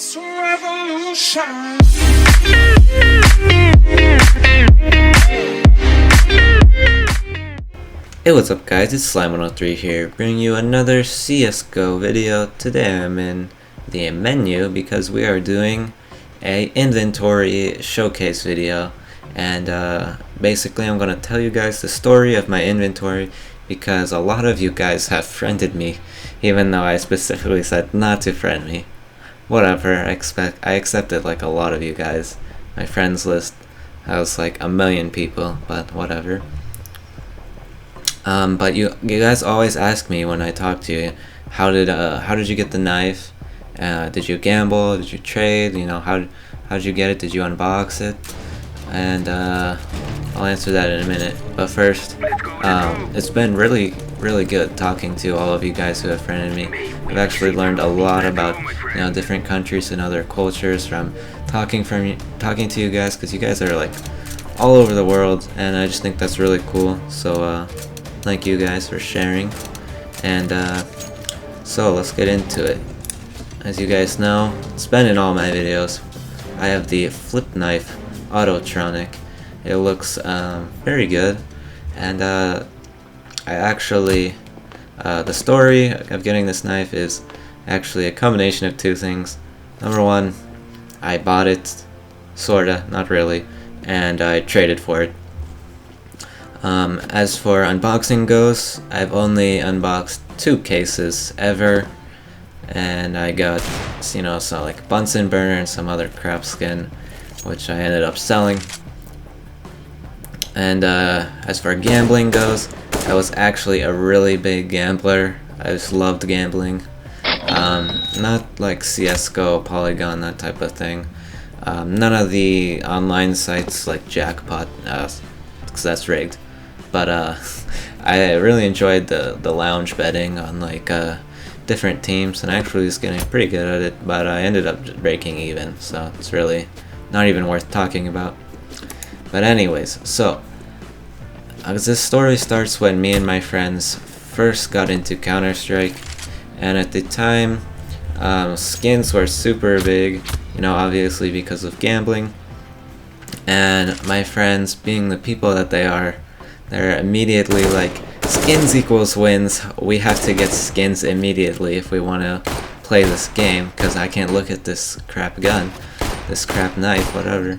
It's a revolution. Hey, what's up guys, it's Slime103 here, bringing you another CSGO video. Today I'm in the menu because we are doing a inventory showcase video, and basically I'm gonna tell you guys the story of my inventory because a lot of you guys have friended me, even though I specifically said not to friend me. Whatever, I accepted like a lot of you guys. My friends list has like 1,000,000 people, but whatever. But you guys always ask me when I talk to you, how did you get the knife? Did you gamble? Did you trade? You know, how did you get it? Did you unbox it? And I'll answer that in a minute. But first, it's been really good talking to all of you guys who have friended me. I've actually learned a lot about different countries and other cultures from talking to you guys, because you guys are like all over the world, and I just think that's really cool. So thank you guys for sharing, and so let's get into it. As you guys know, it's been in all my videos, I have the flip knife Autotronic. It looks very good, and I actually the story of getting this knife is actually a combination of two things. Number one, I bought it, sorta, not really, and I traded for it. As for unboxing goes, I've only unboxed 2 cases ever, and I got, some like Bunsen burner and some other crap skin, which I ended up selling. And as for gambling goes, I was actually a really big gambler. I just loved gambling. Not like CSGO, Polygon, that type of thing. None of the online sites like Jackpot, because that's rigged. But I really enjoyed the lounge betting on like different teams, and actually was getting pretty good at it, but I ended up just breaking even, so it's really not even worth talking about. But anyways, so this story starts when me and my friends first got into Counter-Strike, and at the time skins were super big, obviously because of gambling, and my friends, being the people that they are, they're immediately like, skins equals wins, we have to get skins immediately if we want to play this game, because I can't look at this crap gun, this crap knife, whatever.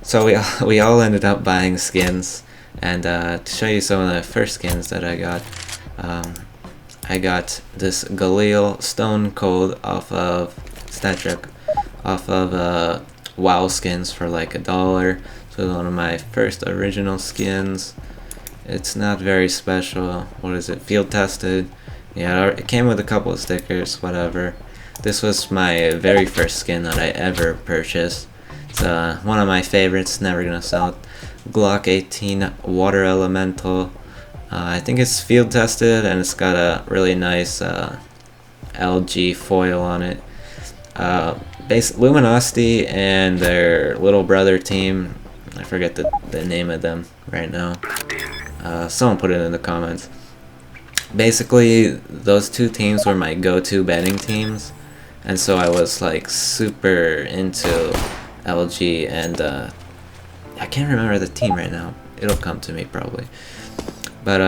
So we all ended up buying skins, and to show you some of the first skins that I got this Galil Stone Cold off of StatTrak, off of WoW skins for like $1. So one of my first original skins. It's not very special. What is it? Field tested. Yeah, it came with a couple of stickers, whatever. This was my very first skin that I ever purchased. It's one of my favorites, never gonna sell it. Glock 18 Water Elemental. I think it's field tested, and it's got a really nice LG foil on it. Luminosity and their little brother team, I forget the name of them right now. Someone put it in the comments. Basically, those 2 teams were my go-to betting teams, and so I was like super into LG, and I can't remember the team right now. It'll come to me probably. But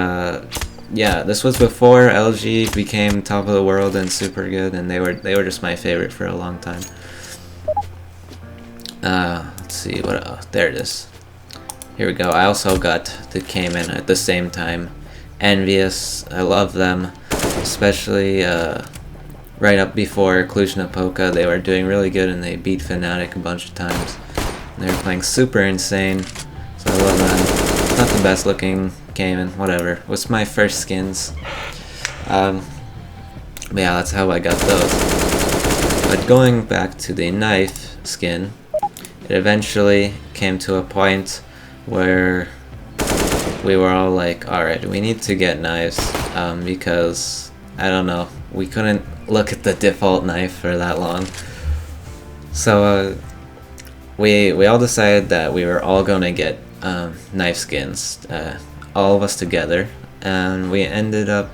yeah, this was before LG became top of the world and super good, and they were just my favorite for a long time. Let's see what else. There it is. Here we go. I also got the Cayman at the same time. Envious. I love them, especially right up before Cluj-Napoca. They were doing really good, and they beat Fnatic a bunch of times. And they were playing super insane, so I love them. Not the best looking Cayman, whatever. It was my first skins. But yeah, that's how I got those. But going back to the knife skin, it eventually came to a point where we were all like, alright, we need to get knives, because, I don't know, we couldn't look at the default knife for that long. So we all decided that we were all gonna get knife skins, all of us together, and we ended up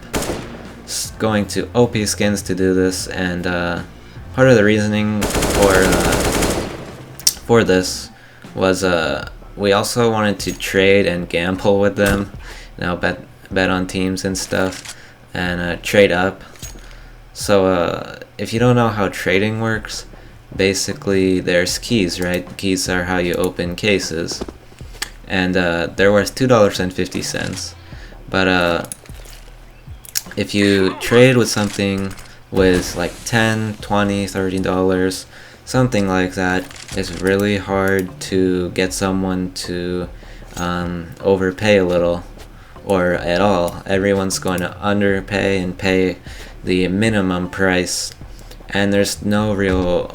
going to OP Skins to do this, and part of the reasoning for this was we also wanted to trade and gamble with them, bet on teams and stuff, and trade up. So if you don't know how trading works, basically there's keys, right? Keys are how you open cases, and they're worth $2.50. But if you trade with something with like $10, $20, $30, something like that, it's really hard to get someone to overpay a little or at all. Everyone's going to underpay and pay the minimum price, and there's no real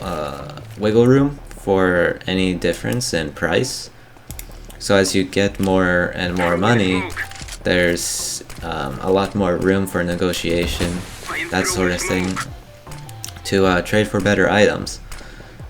wiggle room for any difference in price. So as you get more and more money, there's a lot more room for negotiation, that sort of thing, to trade for better items.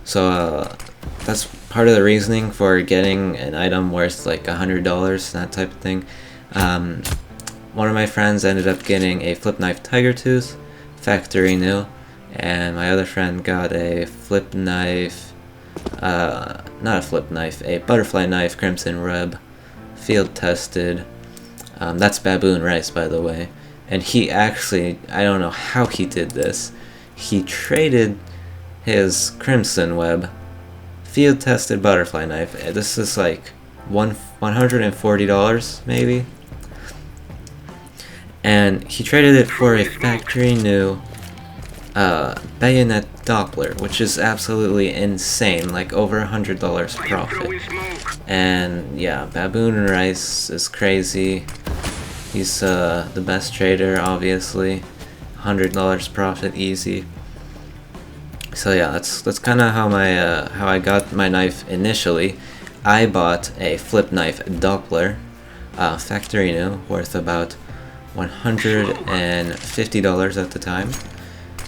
So that's part of the reasoning for getting an item worth like $100, that type of thing. One of my friends ended up getting a flip knife tiger tooth, factory new, and my other friend got a flip knife, not a flip knife, a butterfly knife crimson reb, field tested. That's baboon rice, by the way. And he actually, I don't know how he did this, he traded his crimson web field tested butterfly knife. This is like $140 maybe, and he traded it for a factory new bayonet Doppler, which is absolutely insane, like over $100 profit. And yeah, baboon rice is crazy. He's the best trader, obviously. $100 profit easy. So yeah, that's kind of how I got my knife initially. I bought a flip knife Doppler, factory new, worth about $150 at the time,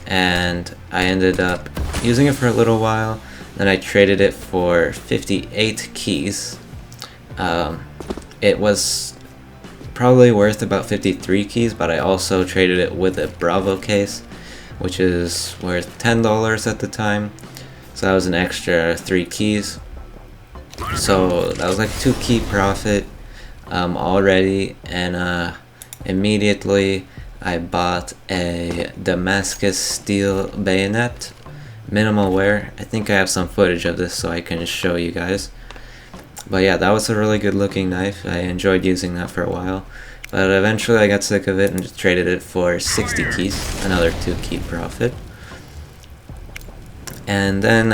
and I ended up using it for a little while. Then I traded it for 58 keys. It was probably worth about 53 keys, but I also traded it with a Bravo case, which is worth $10 at the time. So that was an extra 3 keys. So that was like 2 key profit already, and immediately I bought a Damascus steel bayonet, minimal wear. I think I have some footage of this so I can show you guys. But yeah, that was a really good looking knife. I enjoyed using that for a while. But eventually I got sick of it and just traded it for 60 keys, another 2 key profit. And then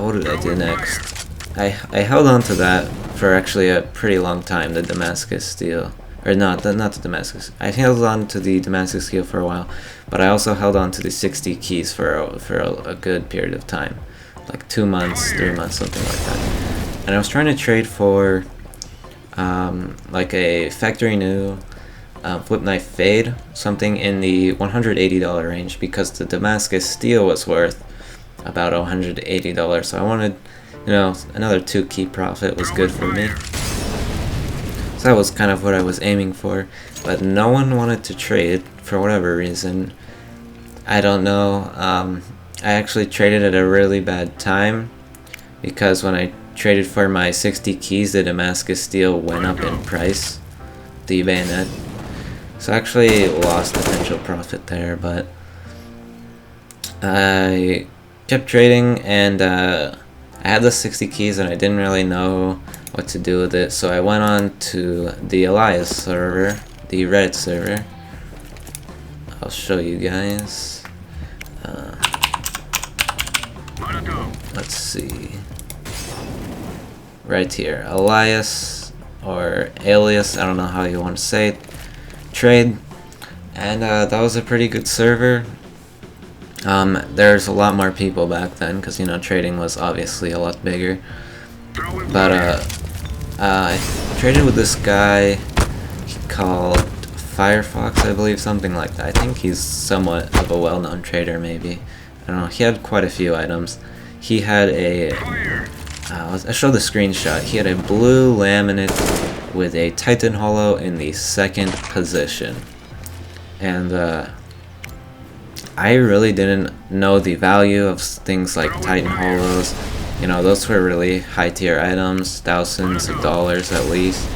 what did I do next? I held on to that for actually a pretty long time, the Damascus steel. Or not the Damascus. I held on to the Damascus steel for a while, but I also held on to the 60 keys for a good period of time. Like 2 months, 3 months, something like that. And I was trying to trade for like a factory new flip knife fade, something in the $180 range, because the Damascus steel was worth about $180. So I wanted, another 2 key profit was good for me. So that was kind of what I was aiming for, but no one wanted to trade for whatever reason. I don't know. I actually traded at a really bad time, because when I traded for my 60 keys, the Damascus steel went up in price, the bayonet. So I actually lost potential profit there, but I kept trading, and I had the 60 keys and I didn't really know what to do with it, so I went on to the Elias server, the Reddit server. I'll show you guys. Let's see. Right here, Elias, or Alias, I don't know how you want to say it, trade. And that was a pretty good server. There's a lot more people back then, because trading was obviously a lot bigger. But I traded with this guy called Firefox, I believe, something like that. I think he's somewhat of a well-known trader, maybe. I don't know. He had quite a few items. He had a I showed the screenshot. He had a blue laminate with a Titan Hollow in the 2nd position, and I really didn't know the value of things like Titan Hollows. You know, those were really high tier items, thousands of dollars at least.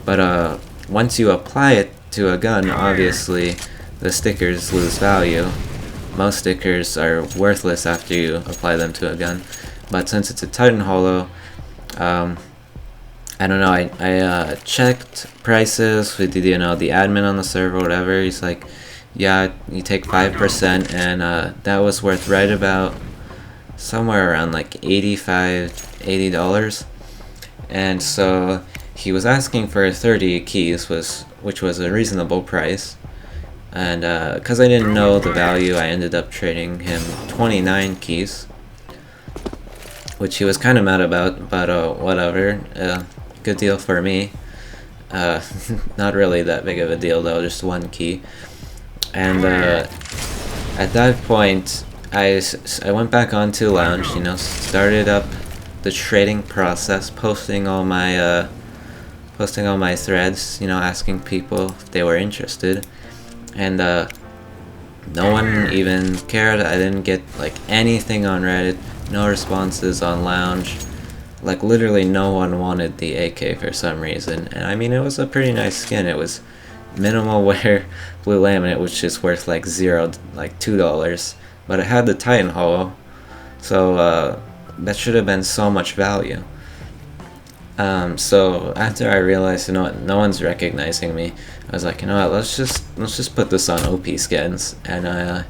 But once you apply it to a gun, obviously the stickers lose value. Most stickers are worthless after you apply them to a gun. But since it's a Titan Hollow, I don't know, I checked prices with, you know, the admin on the server or whatever. He's like, yeah, you take 5%, and that was worth right about somewhere around like $80. And so he was asking for 30 keys, which was a reasonable price. And because I didn't know the value, I ended up trading him 29 keys, which he was kind of mad about, but whatever. Good deal for me. Not really that big of a deal though, just 1 key. And at that point, I went back onto Lounge, you know, started up the trading process, posting all my threads, you know, asking people if they were interested, and no one even cared. I didn't get like anything on Reddit, no responses on Lounge. Like literally no one wanted the AK for some reason. And I mean, it was a pretty nice skin. It was minimal wear blue laminate, which is worth like $2, but it had the Titan Hollow, so that should have been so much value. So after I realized, you know what, no one's recognizing me, I was like, you know what, let's just put this on OP skins, and I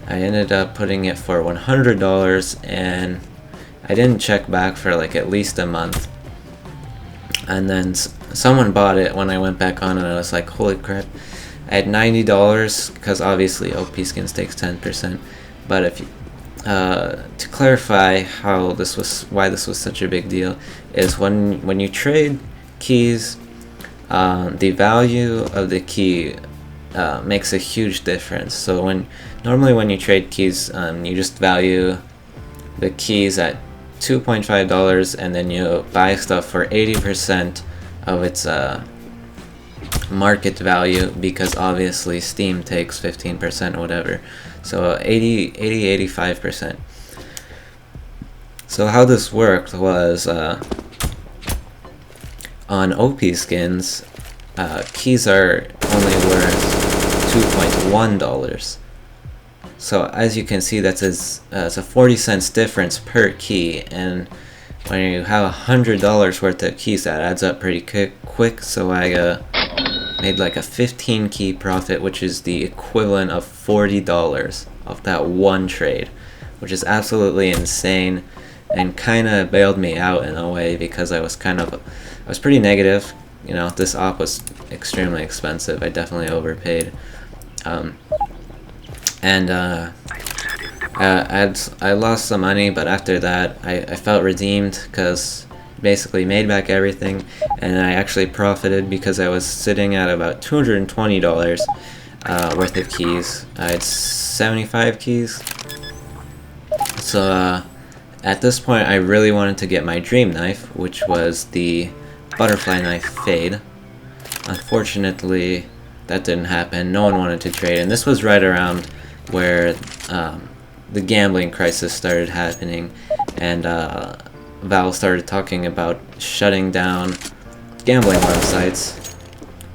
ended up putting it for $100, and I didn't check back for like at least a month. And then someone bought it when I went back on, and I was like, holy crap. I had $90, because obviously OP skins takes 10%. But if you, to clarify why this was such a big deal, is when you trade keys, the value of the key makes a huge difference. So normally when you trade keys, you just value the keys at $2.5, and then you buy stuff for 80% of its market value, because obviously Steam takes 15% or whatever, so 85%. So how this worked was, on OP skins, keys are only worth $2.1. So as you can see, it's a 40 cents difference per key, and when you have $100 worth of keys, that adds up pretty quick. So I made like a 15 key profit, which is the equivalent of $40 off that one trade, which is absolutely insane, and kind of bailed me out in a way, because I was pretty negative. You know, this op was extremely expensive. I definitely overpaid. I lost some money, but after that I felt redeemed, because basically made back everything, and I actually profited, because I was sitting at about $220 worth of keys. I had 75 keys. So at this point I really wanted to get my dream knife, which was the butterfly knife fade. Unfortunately that didn't happen. No one wanted to trade, and this was right around where the gambling crisis started happening, and Valve started talking about shutting down gambling websites,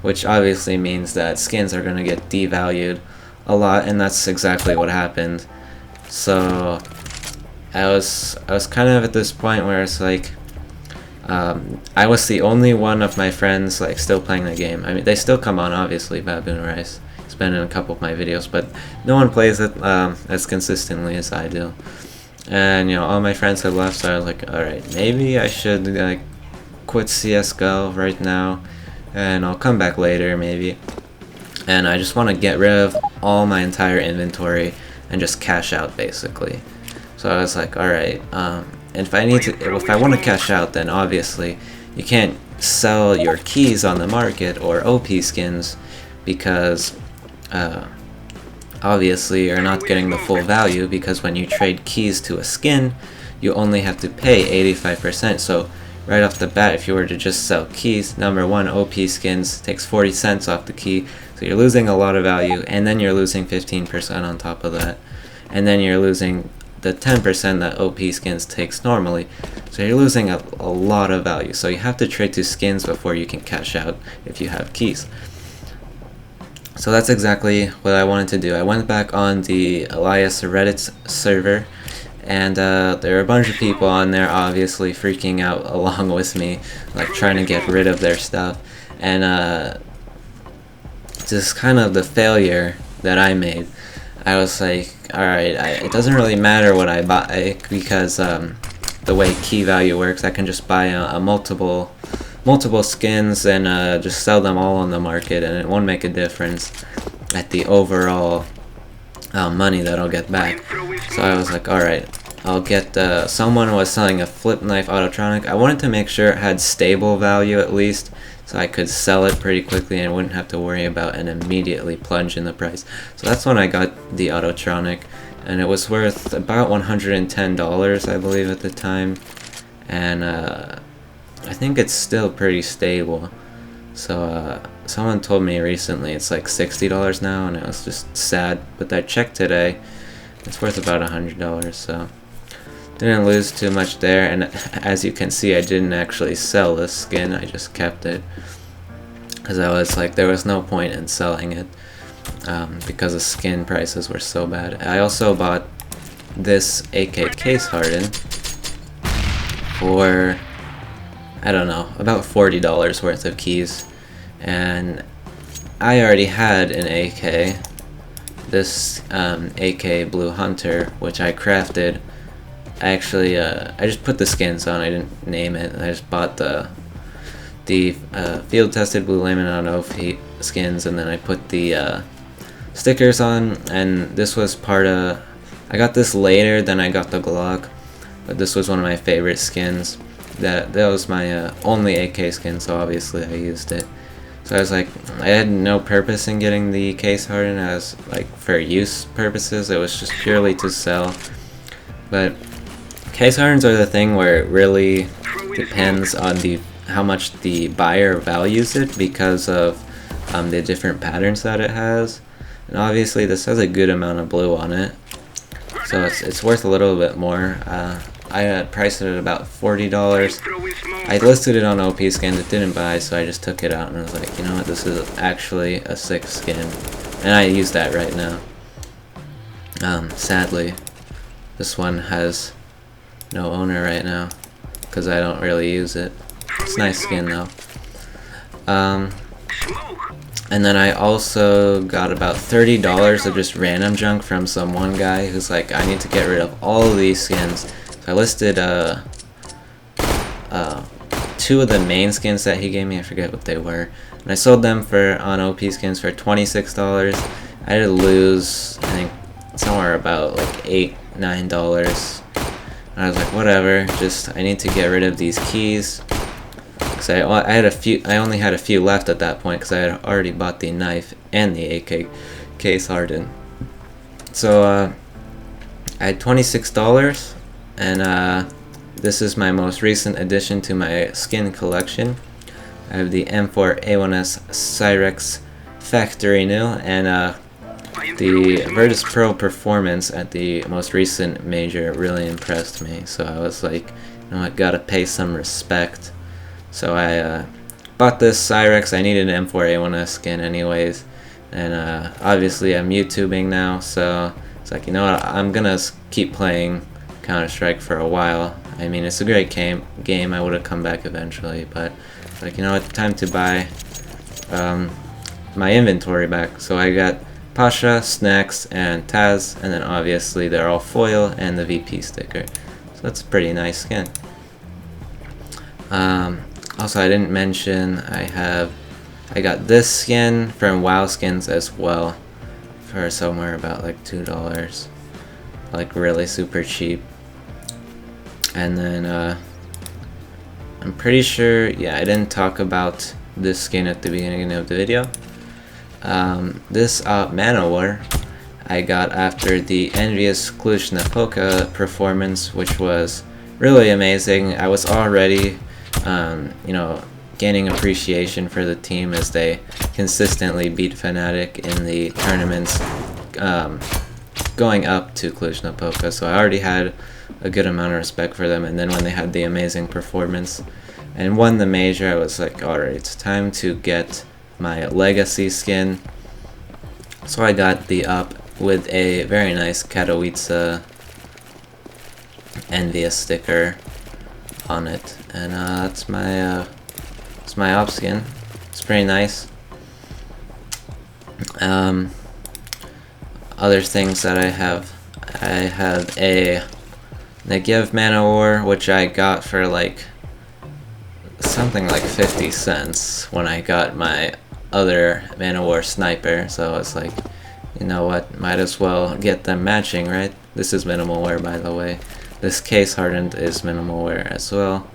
which obviously means that skins are going to get devalued a lot, and that's exactly what happened. So I was kind of at this point where it's like, I was the only one of my friends like still playing the game. I mean, they still come on, obviously. Baboon Rice, he's been in a couple of my videos, but no one plays it as consistently as I do. And you know, all my friends had left, so I was like, alright, maybe I should quit CSGO right now, and I'll come back later maybe. And I just want to get rid of all my entire inventory and just cash out, basically. So I was like, alright, and if I want to cash out, then obviously you can't sell your keys on the market or OP skins, because obviously you're not getting the full value, because when you trade keys to a skin, you only have to pay 85%. So right off the bat, if you were to just sell keys, number one, OP skins takes 40 cents off the key, So you're losing a lot of value, and then you're losing 15% on top of that, and then you're losing the 10% that OP skins takes normally. So you're losing a lot of value. So you have to trade to skins before you can cash out if you have keys. So that's exactly what I wanted to do. I went back on the Elias Reddit server, and there are a bunch of people on there obviously freaking out along with me, like trying to get rid of their stuff. And just kind of the failure that I made, I was like, alright, it doesn't really matter what I buy, because the way key value works, I can just buy a multiple skins and just sell them all on the market, and it won't make a difference at the overall money that I'll get back. So I was like, alright, I'll get someone was selling a flip knife autotronic. I wanted to make sure it had stable value at least, so I could sell it pretty quickly and wouldn't have to worry about an immediately plunge in the price. So that's when I got the autotronic, and it was worth about $110, I believe, at the time, and I think it's still pretty stable. So someone told me recently it's like $60 now, and it was just sad, but I checked today, it's worth about $100, so didn't lose too much there. And as you can see, I didn't actually sell this skin, I just kept it, because I was like, there was no point in selling it, because the skin prices were so bad. I also bought this AK case harden for, I don't know, about $40 worth of keys, and I already had an AK, this AK Blue Hunter, which I crafted. I just put the skins on, I didn't name it. I just bought the field tested Blue Layman on OP skins, and then I put the stickers on, and this was part of, I got this later than I got the Glock, but this was one of my favorite skins. That was my only AK skin, so obviously I used it. So I was like, I had no purpose in getting the case harden as like for use purposes. It was just purely to sell. But case hardens are the thing where it really depends on how much the buyer values it, because of the different patterns that it has. And obviously this has a good amount of blue on it, so it's worth a little bit more. I had priced it at about $40. I listed it on OP skins, it didn't buy, so I just took it out and I was like, you know what, this is actually a sick skin, and I use that right now. Sadly, this one has no owner right now, because I don't really use it. It's a nice skin though. And then I also got about $30 of just random junk from some one guy who's like, I need to get rid of all of these skins. So I listed two of the main skins that he gave me, I forget what they were, and I sold them on OP skins for $26. I had to lose, I think, somewhere about like $8-9. And I was like, whatever, I need to get rid of these keys. Because I only had a few left at that point, because I had already bought the knife and the AK case harden. So I had $26, and this is my most recent addition to my skin collection. I have the M4A1S Cyrex Factory New, and the Virtus Pro performance at the most recent major really impressed me. So I was like, you know, I gotta pay some respect. So I bought this Cyrex. I needed an M4A1S skin anyways, and obviously I'm YouTubing now, so it's like, you know what, I'm gonna keep playing Counter-Strike for a while. I mean, it's a great game. I would have come back eventually, but like, you know what, time to buy my inventory back. So I got Pasha, Snacks, and Taz, and then obviously they're all foil and the VP sticker. So that's a pretty nice skin. Also, I didn't mention I got this skin from WoW Skins as well for somewhere about like $2, like really super cheap. And then I'm pretty sure, yeah, I didn't talk about this skin at the beginning of the video. This Manowar I got after the Envious Cluj-Napoca performance, which was really amazing. I was already you know, gaining appreciation for the team as they consistently beat Fnatic in the tournaments going up to Cluj-Napoca. So I already had a good amount of respect for them, and then when they had the amazing performance and won the major, I was like, alright, it's time to get my legacy skin. So I got the up with a very nice Katowice Envious sticker on it, and that's my op skin. It's pretty nice. Other things that I have a Negev Man-O-War, which I got for like something like 50 cents when I got my other Man-O-War sniper, so it's like, you know what, might as well get them matching, right? This is minimal wear, by the way. This case hardened is minimal wear as well.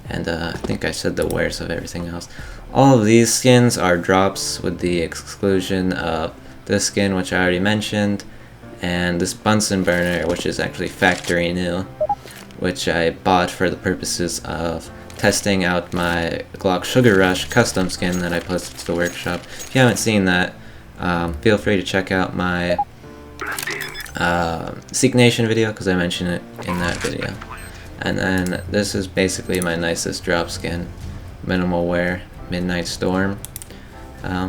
And I think I said the wares of everything else. All of these skins are drops with the exclusion of this skin, which I already mentioned, and this Bunsen burner, which is actually factory new, which I bought for the purposes of testing out my Glock Sugar Rush custom skin that I posted to the workshop. If you haven't seen that, feel free to check out my Seek Nation video, because I mentioned it in that video. And then this is basically my nicest drop skin, minimal wear, Midnight Storm.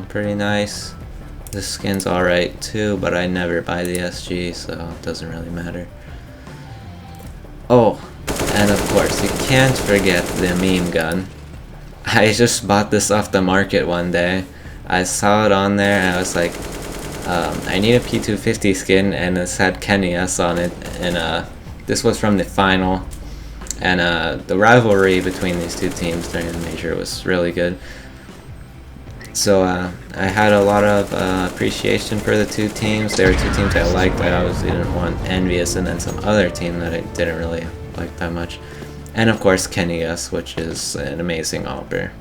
Pretty nice. This skin's alright too, but I never buy the SG, so it doesn't really matter. Oh, and of course, you can't forget the meme gun. I just bought this off the market one day. I saw it on there and I was like, I need a P250 skin, and this had Kenny S on it, and this was from the final. And the rivalry between these two teams during the major was really good. So I had a lot of appreciation for the two teams. There were two teams I liked. I obviously didn't want Envious, and then some other team that I didn't really like that much. And of course Kenny S, which is an amazing AWPer.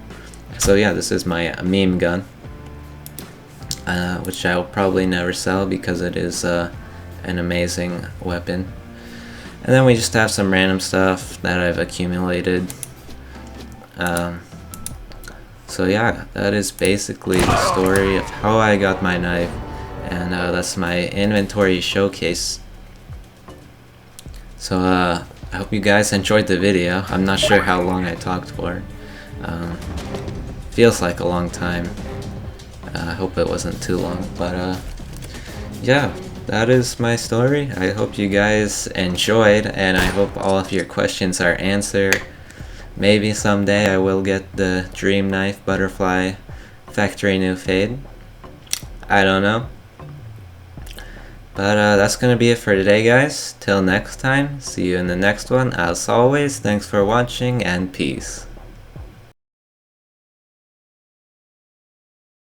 So yeah, this is my meme gun, which I will probably never sell because it is an amazing weapon. And then we just have some random stuff that I've accumulated. So yeah, that is basically the story of how I got my knife, and that's my inventory showcase. So I hope you guys enjoyed the video. I'm not sure how long I talked for. Feels like a long time. I hope it wasn't too long, but yeah. That is my story. I hope you guys enjoyed, and I hope all of your questions are answered. Maybe someday I will get the Dream Knife Butterfly Factory New Fade. I don't know. But that's gonna be it for today, guys. Till next time, see you in the next one. As always, thanks for watching, and peace.